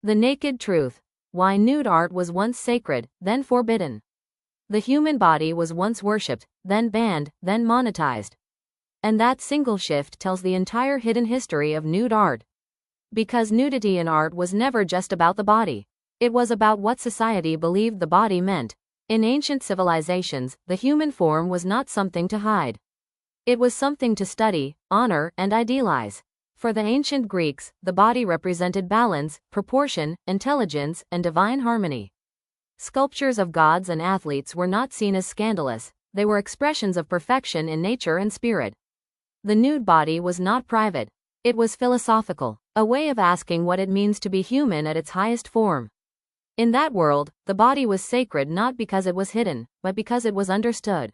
The naked truth. Why nude art was once sacred, then forbidden. The human body was once worshipped, then banned, then monetized. And that single shift tells the entire hidden history of nude art. Because nudity in art was never just about the body. It was about what society believed the body meant. In ancient civilizations, the human form was not something to hide. It was something to study, honor, and idealize. For the ancient Greeks, the body represented balance, proportion, intelligence, and divine harmony. Sculptures of gods and athletes were not seen as scandalous, they were expressions of perfection in nature and spirit. The nude body was not private. It was philosophical, a way of asking what it means to be human at its highest form. In that world, the body was sacred not because it was hidden, but because it was understood.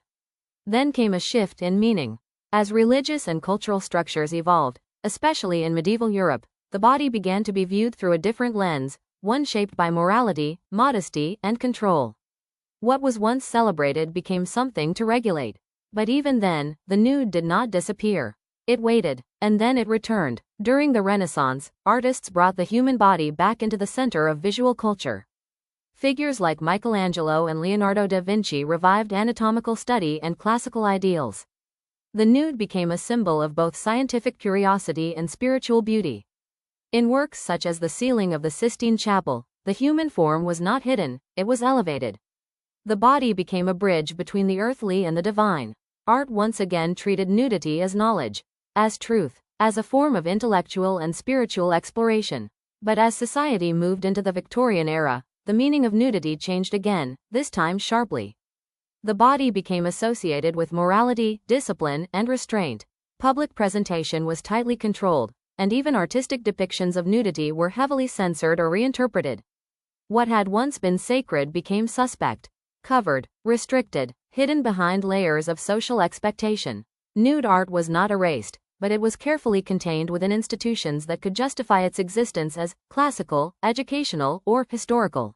Then came a shift in meaning. As religious and cultural structures evolved, especially in medieval Europe, the body began to be viewed through a different lens, one shaped by morality, modesty, and control. What was once celebrated became something to regulate. But even then, the nude did not disappear. It waited, and then it returned. During the Renaissance, artists brought the human body back into the center of visual culture. Figures like Michelangelo and Leonardo da Vinci revived anatomical study and classical ideals. The nude became a symbol of both scientific curiosity and spiritual beauty. In works such as the ceiling of the Sistine Chapel, the human form was not hidden, it was elevated. The body became a bridge between the earthly and the divine. Art once again treated nudity as knowledge, as truth, as a form of intellectual and spiritual exploration. But as society moved into the Victorian era, the meaning of nudity changed again, this time sharply. The body became associated with morality, discipline, and restraint. Public presentation was tightly controlled, and even artistic depictions of nudity were heavily censored or reinterpreted. What had once been sacred became suspect, covered, restricted, hidden behind layers of social expectation. Nude art was not erased, but it was carefully contained within institutions that could justify its existence as classical, educational, or historical.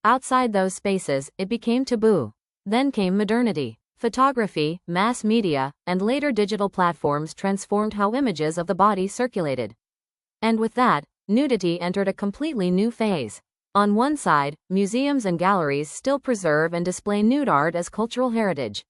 Outside those spaces, it became taboo. Then came modernity. Photography, mass media, and later digital platforms transformed how images of the body circulated. And with that, nudity entered a completely new phase. On one side, museums and galleries still preserve and display nude art as cultural heritage.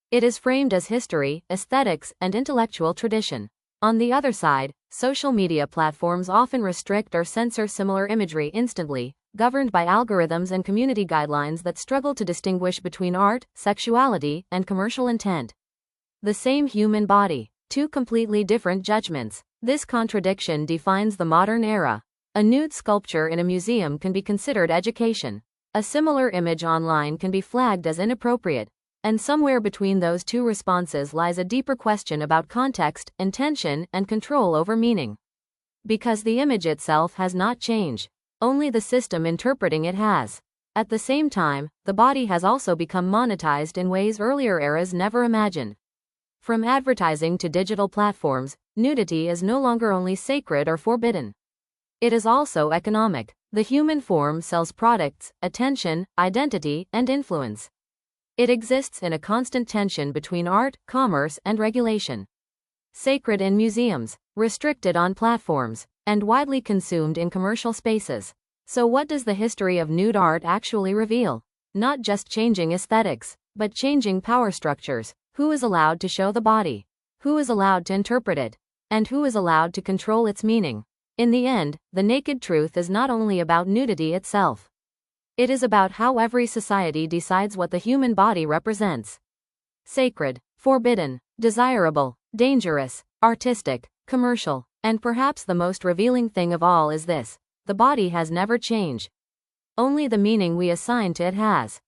It is framed as history, aesthetics, and intellectual tradition. On the other side, social media platforms often restrict or censor similar imagery instantly, governed by algorithms and community guidelines that struggle to distinguish between art, sexuality, and commercial intent. The same human body, two completely different judgments. This contradiction defines the modern era. A nude sculpture in a museum can be considered education. A similar image online can be flagged as inappropriate. And somewhere between those two responses lies a deeper question about context, intention, and control over meaning. Because the image itself has not changed. Only the system interpreting it has. At the same time, the body has also become monetized in ways earlier eras never imagined. From advertising to digital platforms, nudity is no longer only sacred or forbidden. It is also economic. The human form sells products, attention, identity, and influence. It exists in a constant tension between art, commerce, and regulation. Sacred in museums, restricted on platforms, and widely consumed in commercial spaces. So what does the history of nude art actually reveal? Not just changing aesthetics, but changing power structures. Who is allowed to show the body? Who is allowed to interpret it? And who is allowed to control its meaning? In the end, the naked truth is not only about nudity itself. It is about how every society decides what the human body represents. Sacred, forbidden, desirable, dangerous, artistic, commercial, and perhaps the most revealing thing of all is this: the body has never changed. Only the meaning we assign to it has.